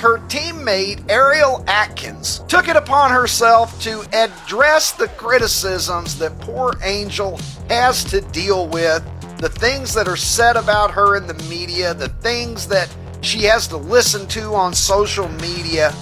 her teammate Ariel Atkins took it upon herself to address the criticisms that poor Angel has to deal with, the things that are said about her in the media, the things that she has to listen to on social media,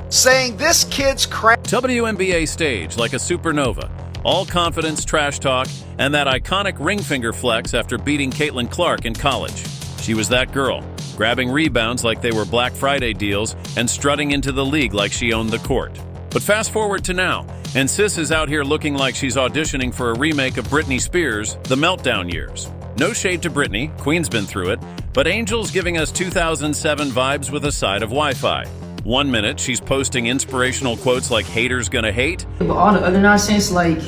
saying this kid's WNBA stage like a supernova. All confidence, trash talk, and that iconic ring finger flex after beating Caitlin Clark in college. She was that girl, grabbing rebounds like they were Black Friday deals and strutting into the league like she owned the court. But fast forward to now, and Sis is out here looking like she's auditioning for a remake of Britney Spears' The Meltdown Years. No shade to Britney, Queen's been through it, but Angel's giving us 2007 vibes with a side of Wi-Fi. 1 minute, she's posting inspirational quotes like haters gonna hate. But all the other nonsense, like,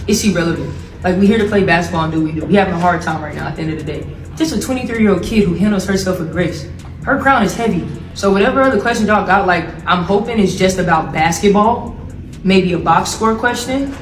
it's irrelevant. Like, we're here to play basketball and do what we do. We're having a hard time right now at the end of the day. Just a 23-year-old kid who handles herself with grace. Her crown is heavy. So whatever other questions y'all got, like, I'm hoping it's just about basketball. Maybe a box score question.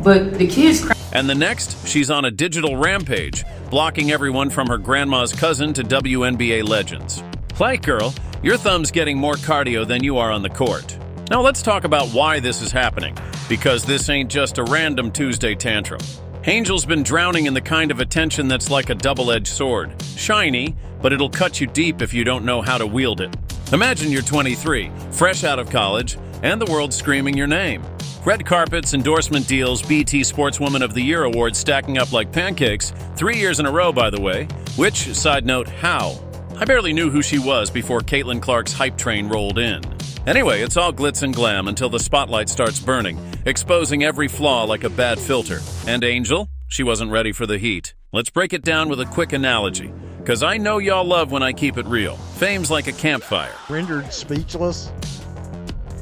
But the kid's crown. And the next, she's on a digital rampage, blocking everyone from her grandma's cousin to WNBA legends. Like, girl, your thumb's getting more cardio than you are on the court. Now let's talk about why this is happening, because this ain't just a random Tuesday tantrum. Angel's been drowning in the kind of attention that's like a double-edged sword. Shiny, but it'll cut you deep if you don't know how to wield it. Imagine you're 23, fresh out of college, and the world's screaming your name. Red carpets, endorsement deals, BT Sportswoman of the Year awards stacking up like pancakes, 3 years in a row, by the way. Which, side note, how? I barely knew who she was before Caitlin Clark's hype train rolled in. Anyway, it's all glitz and glam until the spotlight starts burning, exposing every flaw like a bad filter. And Angel? She wasn't ready for the heat. Let's break it down with a quick analogy, because I know y'all love when I keep it real. Fame's like a campfire. Rendered speechless,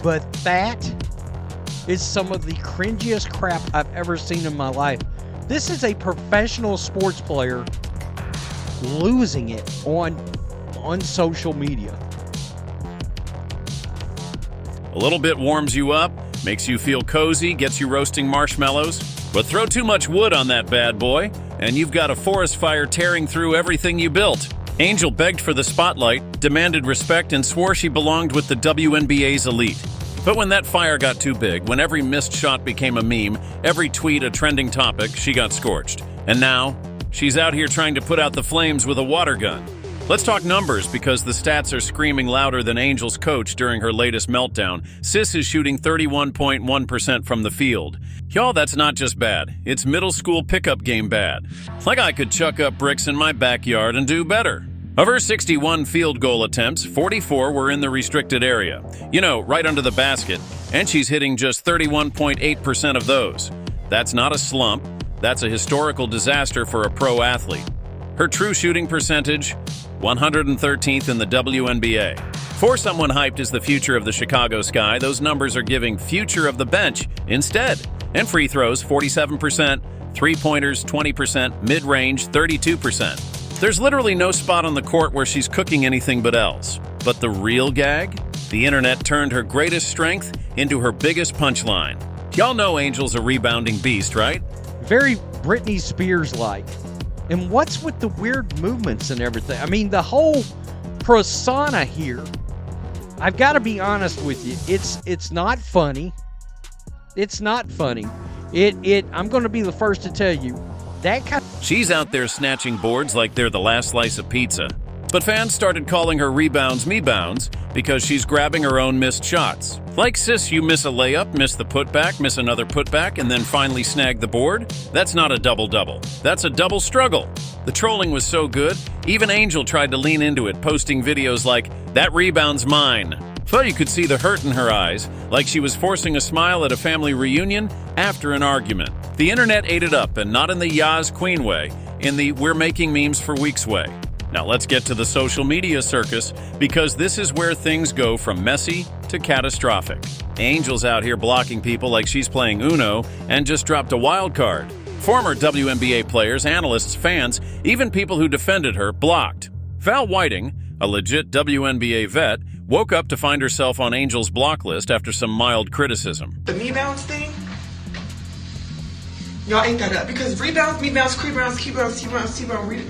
but that is some of the cringiest crap I've ever seen in my life. This is a professional sports player losing it on social media. A little bit warms you up, makes you feel cozy, gets you roasting marshmallows. But throw too much wood on that bad boy, and you've got a forest fire tearing through everything you built. Angel begged for the spotlight, demanded respect, and swore she belonged with the WNBA's elite. But when that fire got too big, when every missed shot became a meme, every tweet a trending topic, she got scorched. And now, she's out here trying to put out the flames with a water gun. Let's talk numbers, because the stats are screaming louder than Angel's coach during her latest meltdown. Sis is shooting 31.1% from the field. Y'all, that's not just bad. It's middle school pickup game bad. Like I could chuck up bricks in my backyard and do better. Of her 61 field goal attempts, 44 were in the restricted area. You know, right under the basket. And she's hitting just 31.8% of those. That's not a slump. That's a historical disaster for a pro athlete. Her true shooting percentage, 113th in the WNBA. For someone hyped as the future of the Chicago Sky, those numbers are giving future of the bench instead. And free throws, 47%, three-pointers, 20%, mid-range, 32%. There's literally no spot on the court where she's cooking anything but L's. But the real gag? The internet turned her greatest strength into her biggest punchline. Y'all know Angel's a rebounding beast, right? Very Britney Spears-like. And what's with the weird movements and everything? I mean, the whole persona here, I've got to be honest with you, it's not funny. It's not funny. I'm going to be the first to tell you, that kind of... She's out there snatching boards like they're the last slice of pizza. But fans started calling her rebounds me-bounds because she's grabbing her own missed shots. Like, sis, you miss a layup, miss the putback, miss another putback, and then finally snag the board? That's not a double-double. That's a double struggle. The trolling was so good, even Angel tried to lean into it, posting videos like, "That rebound's mine." But you could see the hurt in her eyes, like she was forcing a smile at a family reunion after an argument. The internet ate it up, and not in the Yaz Queen way, in the we're making memes for weeks way. Now let's get to the social media circus, because this is where things go from messy to catastrophic. Angel's out here blocking people like she's playing Uno and just dropped a wild card. Former WNBA players, analysts, fans, even people who defended her blocked. Val Whiting, a legit WNBA vet, woke up to find herself on Angel's block list after some mild criticism. The me-bounce thing, y'all ain't that up, because rebounds, me-bounce, rebounds, key bounce, T-bounce, T-bounce,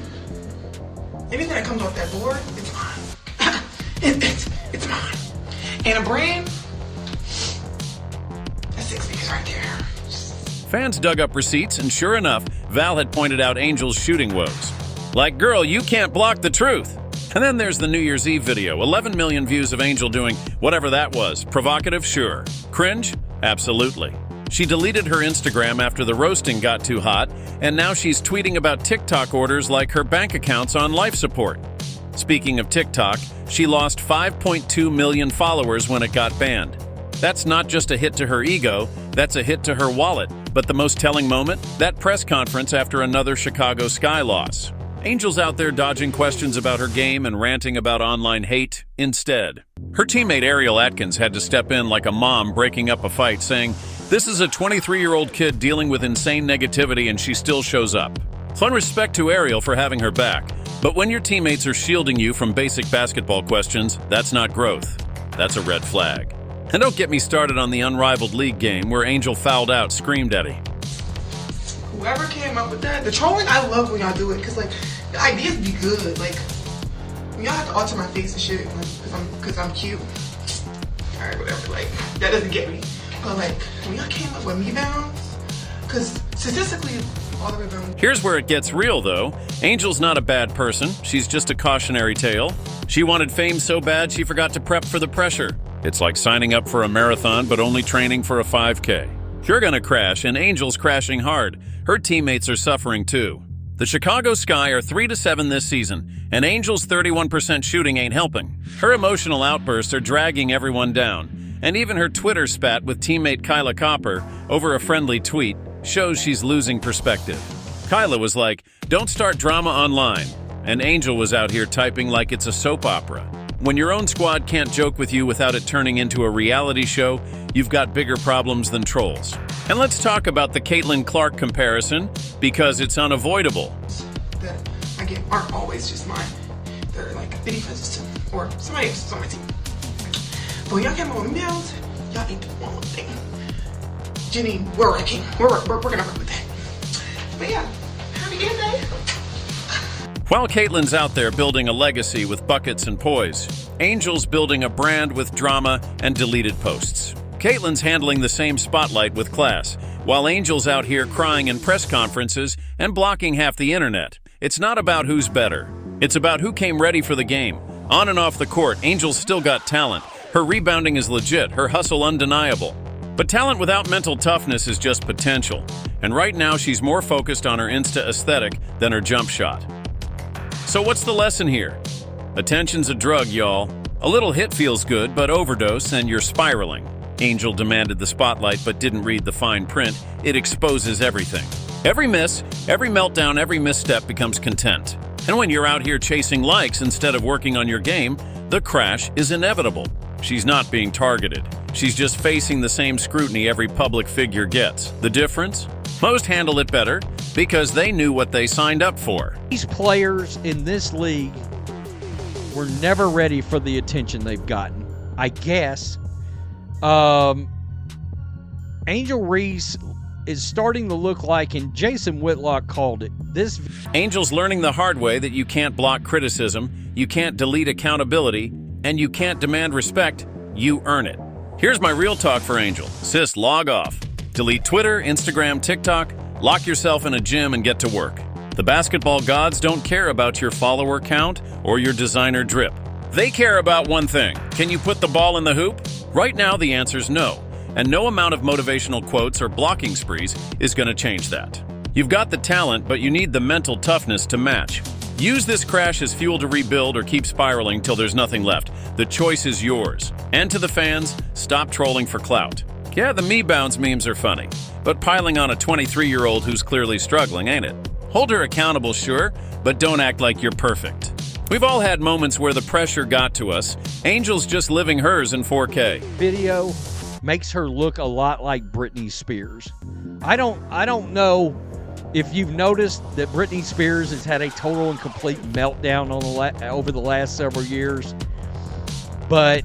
anything that comes off that board, it's fine. It's mine. And a brand, that's 6 figures right there. Fans dug up receipts, and sure enough, Val had pointed out Angel's shooting woes. Like, girl, you can't block the truth. And then there's the New Year's Eve video. 11 million views of Angel doing whatever that was. Provocative? Sure. Cringe? Absolutely. She deleted her Instagram after the roasting got too hot, and now she's tweeting about TikTok orders like her bank account's on life support. Speaking of TikTok, she lost 5.2 million followers when it got banned. That's not just a hit to her ego, that's a hit to her wallet. But the most telling moment? That press conference after another Chicago Sky loss. Angel's out there dodging questions about her game and ranting about online hate instead. Her teammate Ariel Atkins had to step in like a mom breaking up a fight, saying, "This is a 23-year-old kid dealing with insane negativity and she still shows up." Fun respect to Ariel for having her back. But when your teammates are shielding you from basic basketball questions, that's not growth. That's a red flag. And don't get me started on the unrivaled league game where Angel fouled out Scream Daddy. Whoever came up with that, the trolling, I love when y'all do it, because, like, the ideas be good. Like, when y'all have to alter my face and shit, like, because I'm cute. Alright, whatever, like, that doesn't get me. But, like, when y'all came up with rebounds, because statistically, all the rebounds. Here's where it gets real, though. Angel's not a bad person. She's just a cautionary tale. She wanted fame so bad she forgot to prep for the pressure. It's like signing up for a marathon but only training for a 5K. You're gonna crash, and Angel's crashing hard. Her teammates are suffering too. The Chicago Sky are 3-7 this season, and Angel's 31% shooting ain't helping. Her emotional outbursts are dragging everyone down, and even her Twitter spat with teammate Kyla Copper over a friendly tweet shows she's losing perspective. Kyla was like, "Don't start drama online," and Angel was out here typing like it's a soap opera. When your own squad can't joke with you without it turning into a reality show, you've got bigger problems than trolls. And let's talk about the Caitlin Clark comparison, because it's unavoidable. That I get aren't always just mine. They're like 50 pledges too, or somebody else on my team. But when y'all came up with rebounds, y'all ain't doing one thing. Jenny, we're wrecking. We're gonna work with that. But yeah, happy game day. While Caitlin's out there building a legacy with buckets and poise, Angel's building a brand with drama and deleted posts. Caitlin's handling the same spotlight with class, while Angel's out here crying in press conferences and blocking half the internet. It's not about who's better. It's about who came ready for the game. On and off the court, Angel's still got talent. Her rebounding is legit, her hustle undeniable. But talent without mental toughness is just potential. And right now, she's more focused on her Insta aesthetic than her jump shot. So what's the lesson here? Attention's a drug, y'all. A little hit feels good, but overdose and you're spiraling. Angel demanded the spotlight but didn't read the fine print. It exposes everything. Every miss, every meltdown, every misstep becomes content. And when you're out here chasing likes instead of working on your game, the crash is inevitable. She's not being targeted. She's just facing the same scrutiny every public figure gets. The difference? Most handle it better because they knew what they signed up for. These players in this league were never ready for the attention they've gotten, I guess. Angel Reese is starting to look like, and Jason Whitlock called it, this. Angel's learning the hard way that you can't block criticism, you can't delete accountability, and you can't demand respect, you earn it. Here's my real talk for Angel. Sis, log off. Delete Twitter, Instagram, TikTok, lock yourself in a gym and get to work. The basketball gods don't care about your follower count or your designer drip. They care about one thing. Can you put the ball in the hoop? Right now, the answer's no. And no amount of motivational quotes or blocking sprees is going to change that. You've got the talent, but you need the mental toughness to match. Use this crash as fuel to rebuild or keep spiraling till there's nothing left. The choice is yours. And to the fans, stop trolling for clout. Yeah, the me-bounce memes are funny, but piling on a 23-year-old who's clearly struggling, ain't it? Hold her accountable, sure, but don't act like you're perfect. We've all had moments where the pressure got to us. Angel's just living hers in 4K. Video makes her look a lot like Britney Spears. I don't know if you've noticed that Britney Spears has had a total and complete meltdown on over the last several years, but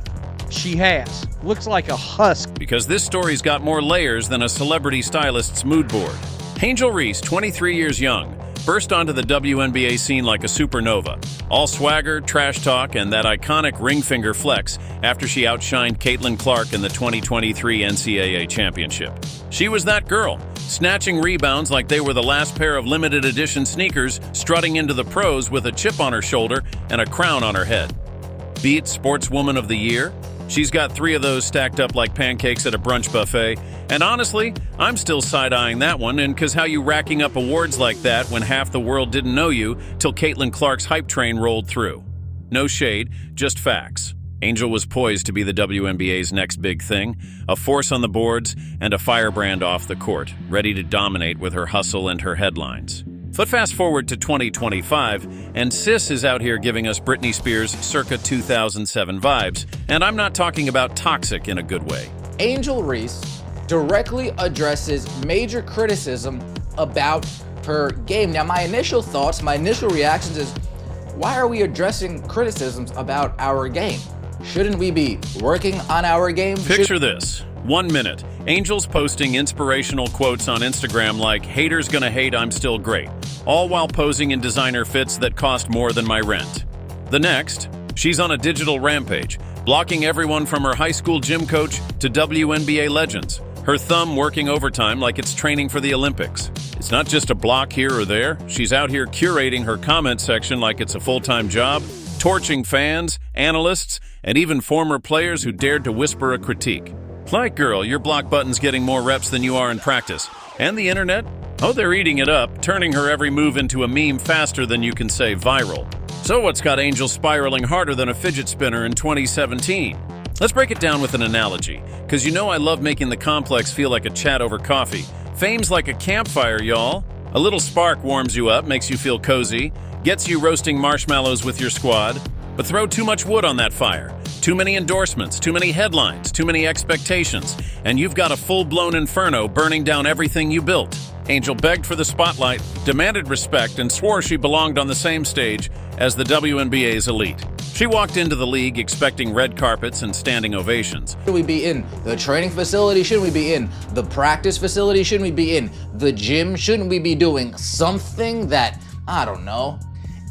she has. Looks like a husk. Because this story's got more layers than a celebrity stylist's mood board. Angel Reese, 23 years young, burst onto the WNBA scene like a supernova. All swagger, trash talk, and that iconic ring finger flex after she outshined Caitlin Clark in the 2023 NCAA Championship. She was that girl, snatching rebounds like they were the last pair of limited edition sneakers, strutting into the pros with a chip on her shoulder and a crown on her head. Beat Sportswoman of the Year? She's got 3 of those stacked up like pancakes at a brunch buffet. And honestly, I'm still side-eyeing that one, and 'cause how you racking up awards like that when half the world didn't know you till Caitlin Clark's hype train rolled through. No shade, just facts. Angel was poised to be the WNBA's next big thing, a force on the boards and a firebrand off the court, ready to dominate with her hustle and her headlines. But fast forward to 2025, and Sis is out here giving us Britney Spears circa 2007 vibes, and I'm not talking about toxic in a good way. Angel Reese directly addresses major criticism about her game. Now, my initial thoughts, my initial reactions is, why are we addressing criticisms about our game? Shouldn't we be working on our game? Picture this. 1 minute. Angel's posting inspirational quotes on Instagram like, "Haters gonna hate, I'm still great," all while posing in designer fits that cost more than my rent. The next, she's on a digital rampage, blocking everyone from her high school gym coach to WNBA legends. Her thumb working overtime like it's training for the Olympics. It's not just a block here or there. She's out here curating her comment section like it's a full-time job, torching fans, analysts, and even former players who dared to whisper a critique. Like, girl, your block button's getting more reps than you are in practice. And the internet? Oh, they're eating it up, turning her every move into a meme faster than you can say viral. So what's got Angel spiraling harder than a fidget spinner in 2017? Let's break it down with an analogy, because you know I love making the complex feel like a chat over coffee. Fame's like a campfire, y'all. A little spark warms you up, makes you feel cozy, gets you roasting marshmallows with your squad. But throw too much wood on that fire. Too many endorsements, too many headlines, too many expectations, and you've got a full-blown inferno burning down everything you built. Angel begged for the spotlight, demanded respect, and swore she belonged on the same stage as the WNBA's elite. She walked into the league expecting red carpets and standing ovations. Should we be in the training facility? Shouldn't we be in the practice facility? Shouldn't we be in the gym? Shouldn't we be doing something that, I don't know,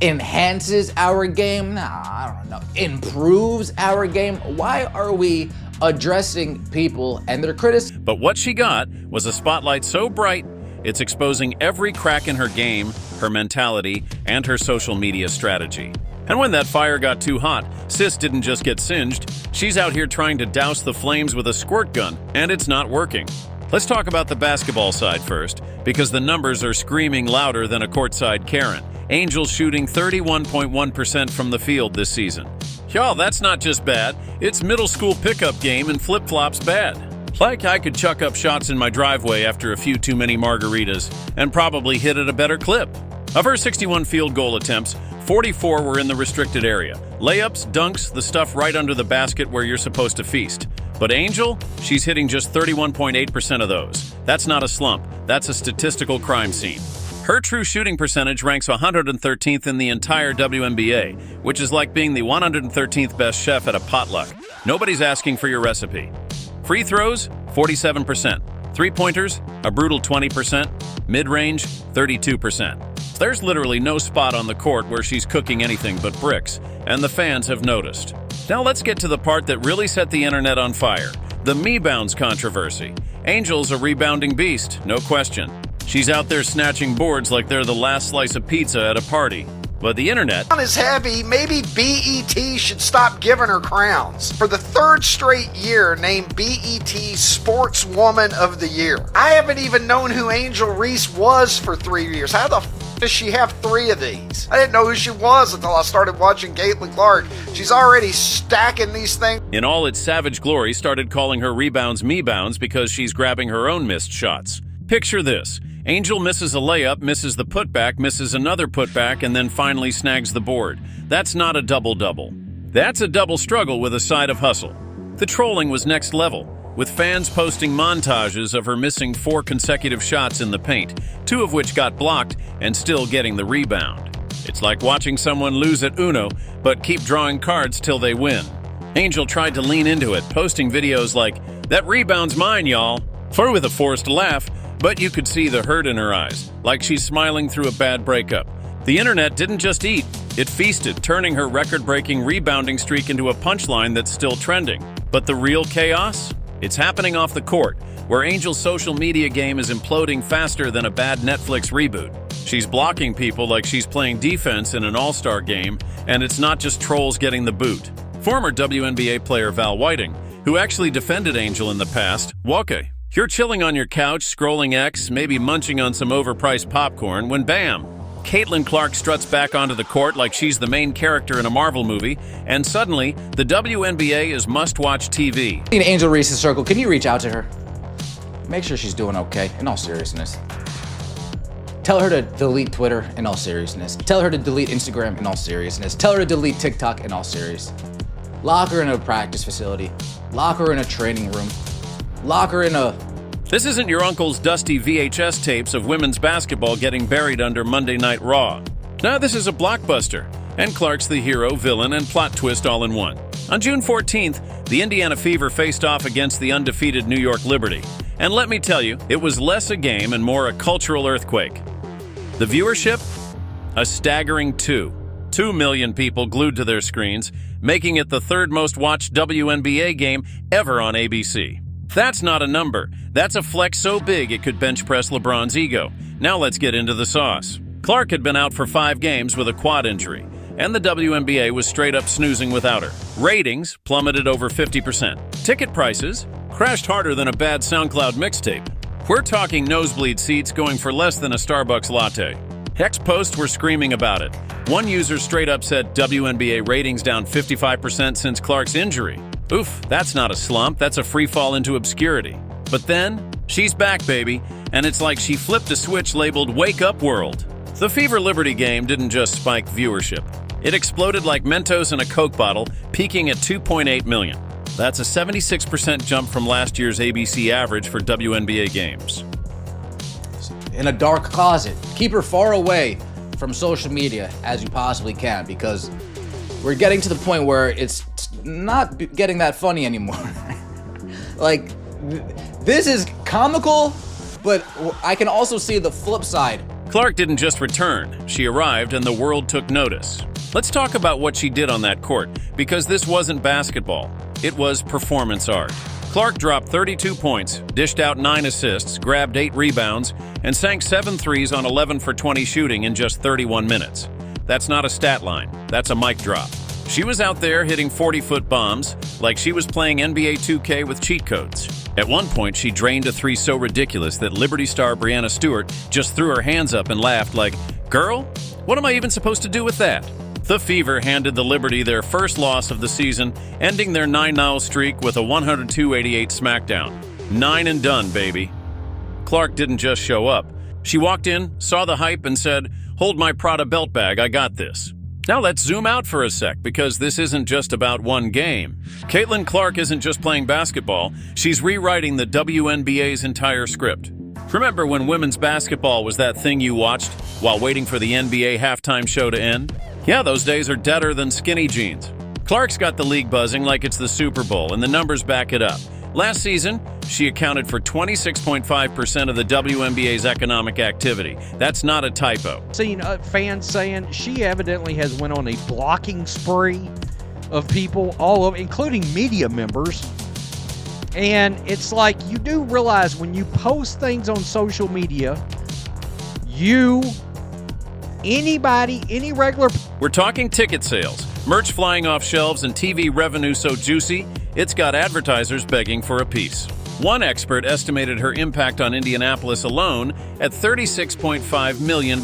enhances our game? I don't know, improves our game? Why are we addressing people and their criticism? But what she got was a spotlight so bright, it's exposing every crack in her game, her mentality, and her social media strategy. And when that fire got too hot, Sis didn't just get singed, she's out here trying to douse the flames with a squirt gun, and it's not working. Let's talk about the basketball side first, because the numbers are screaming louder than a courtside Karen. Angel shooting 31.1% from the field this season. Y'all, that's not just bad, it's middle school pickup game and flip-flops bad. Like I could chuck up shots in my driveway after a few too many margaritas and probably hit at a better clip. Of her 61 field goal attempts, 44 were in the restricted area. Layups, dunks, the stuff right under the basket where you're supposed to feast. But Angel, she's hitting just 31.8% of those. That's not a slump, that's a statistical crime scene. Her true shooting percentage ranks 113th in the entire WNBA, which is like being the 113th best chef at a potluck. Nobody's asking for your recipe. Free throws, 47%. Three-pointers, a brutal 20%. Mid-range, 32%. There's literally no spot on the court where she's cooking anything but bricks, and the fans have noticed. Now let's get to the part that really set the internet on fire, the me-bounds controversy. Angel's a rebounding beast, no question. She's out there snatching boards like they're the last slice of pizza at a party. But the internet is heavy. Maybe BET should stop giving her crowns. For the 3rd straight year, named BET Sportswoman of the Year. I haven't even known who Angel Reese was for 3 years. How the does she have 3 of these? I didn't know who she was until I started watching Caitlin Clark. She's already stacking these things. In all its savage glory, started calling her rebounds me-bounds because she's grabbing her own missed shots. Picture this. Angel misses a layup, misses the putback, misses another putback, and then finally snags the board. That's not a double-double. That's a double struggle with a side of hustle. The trolling was next level, with fans posting montages of her missing 4 consecutive shots in the paint, 2 of which got blocked and still getting the rebound. It's like watching someone lose at Uno, but keep drawing cards till they win. Angel tried to lean into it, posting videos like, "That rebound's mine, y'all," or with a forced laugh, but you could see the hurt in her eyes, like she's smiling through a bad breakup. The internet didn't just eat, it feasted, turning her record-breaking rebounding streak into a punchline that's still trending. But the real chaos? It's happening off the court, where Angel's social media game is imploding faster than a bad Netflix reboot. She's blocking people like she's playing defense in an all-star game, and it's not just trolls getting the boot. Former WNBA player Val Whiting, who actually defended Angel in the past, Wake. You're chilling on your couch, scrolling X, maybe munching on some overpriced popcorn, when bam! Caitlin Clark struts back onto the court like she's the main character in a Marvel movie, and suddenly, the WNBA is must-watch TV. In Angel Reese's circle, can you reach out to her? Make sure she's doing okay, in all seriousness. Tell her to delete Twitter, in all seriousness. Tell her to delete Instagram, in all seriousness. Tell her to delete TikTok, in all seriousness. Lock her in a practice facility. Lock her in a training room. Lock her in a... This isn't your uncle's dusty VHS tapes of women's basketball getting buried under Monday Night Raw. No, this is a blockbuster, and Clark's the hero, villain, and plot twist all in one. On June 14th, the Indiana Fever faced off against the undefeated New York Liberty. And let me tell you, it was less a game and more a cultural earthquake. The viewership? A staggering 2 million people glued to their screens, making it the third most watched WNBA game ever on ABC. That's not a number. That's a flex so big it could bench press LeBron's ego. Now let's get into the sauce. Clark had been out for 5 games with a quad injury, and the WNBA was straight up snoozing without her. Ratings plummeted over 50%. Ticket prices crashed harder than a bad SoundCloud mixtape. We're talking nosebleed seats going for less than a Starbucks latte. Hex posts were screaming about it. One user straight up said WNBA ratings down 55% since Clark's injury. Oof, that's not a slump, that's a free fall into obscurity. But then, she's back, baby, and it's like she flipped a switch labeled Wake Up World. The Fever Liberty game didn't just spike viewership. It exploded like Mentos in a Coke bottle, peaking at 2.8 million. That's a 76% jump from last year's ABC average for WNBA games. In a dark closet. Keep her far away from social media as you possibly can, because we're getting to the point where it's not getting that funny anymore. Like, this is comical, but I can also see the flip side. Clark didn't just return. She arrived and the world took notice. Let's talk about what she did on that court, because this wasn't basketball. It was performance art. Clark dropped 32 points, dished out 9 assists, grabbed 8 rebounds, and sank 7 threes on 11 for 20 shooting in just 31 minutes. That's not a stat line. That's a mic drop. She was out there hitting 40-foot bombs like she was playing NBA 2K with cheat codes. At one point, she drained a 3 so ridiculous that Liberty star Breanna Stewart just threw her hands up and laughed like, "Girl, what am I even supposed to do with that?" The Fever handed the Liberty their first loss of the season, ending their 9-0 streak with a 102-88 smackdown. 9 and done, baby. Clark didn't just show up. She walked in, saw the hype, and said, "Hold my Prada belt bag, I got this." Now let's zoom out for a sec, because this isn't just about one game. Caitlin Clark isn't just playing basketball, she's rewriting the WNBA's entire script. Remember when women's basketball was that thing you watched while waiting for the NBA halftime show to end? Yeah, those days are deader than skinny jeans. Clark's got the league buzzing like it's the Super Bowl, and the numbers back it up. Last season, she accounted for 26.5% of the WNBA's economic activity. That's not a typo. Seen fans saying she evidently has went on a blocking spree of people all over, including media members. And it's like, you do realize when you post things on social media, anybody, any regular... We're talking ticket sales, merch flying off shelves, and TV revenue so juicy, it's got advertisers begging for a piece. One expert estimated her impact on Indianapolis alone at $36.5 million.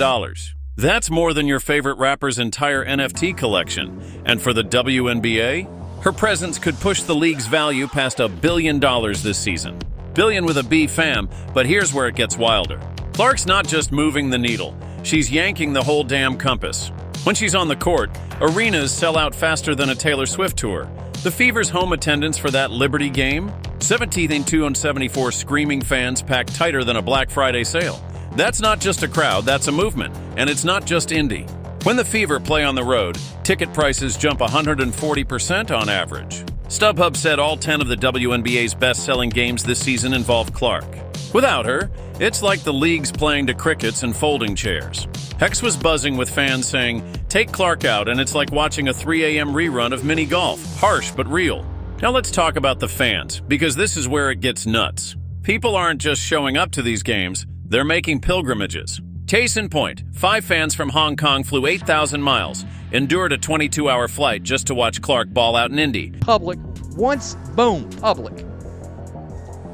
That's more than your favorite rapper's entire NFT collection. And for the WNBA, her presence could push the league's value past $1 billion this season. Billion with a B, fam, but here's where it gets wilder. Clark's not just moving the needle, she's yanking the whole damn compass. When she's on the court, arenas sell out faster than a Taylor Swift tour. The Fever's home attendance for that Liberty game? 17,274 screaming fans packed tighter than a Black Friday sale. That's not just a crowd, that's a movement. And it's not just indie. When the Fever play on the road, ticket prices jump 140% on average. StubHub said all 10 of the WNBA's best-selling games this season involved Clark. Without her, It's like the league's playing to crickets and folding chairs. Hex was buzzing with fans saying, "Take Clark out and it's like watching a 3 a.m. rerun of mini golf. Harsh but real." Now let's talk about the fans, because this is where it gets nuts. People aren't just showing up to these games, they're making pilgrimages. Case in point, 5 fans from Hong Kong flew 8,000 miles, endured a 22-hour flight just to watch Clark ball out in Indy. Public, once, boom, public.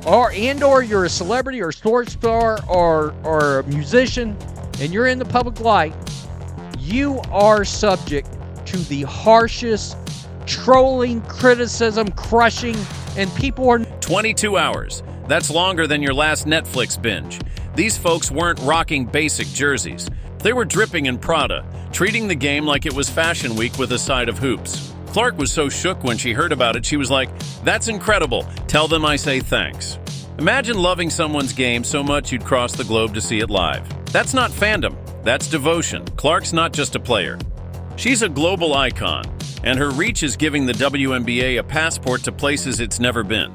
Or you're a celebrity or sports star or a musician and you're in the public light, you are subject to the harshest trolling, criticism, crushing, and people are... 22 hours. That's longer than your last Netflix binge. These folks weren't rocking basic jerseys. They were dripping in Prada, treating the game like it was Fashion Week with a side of hoops. Clark was so shook when she heard about it, she was like, "That's incredible. Tell them I say thanks." Imagine loving someone's game so much you'd cross the globe to see it live. That's not fandom. That's devotion. Clark's not just a player. She's a global icon, and her reach is giving the WNBA a passport to places it's never been.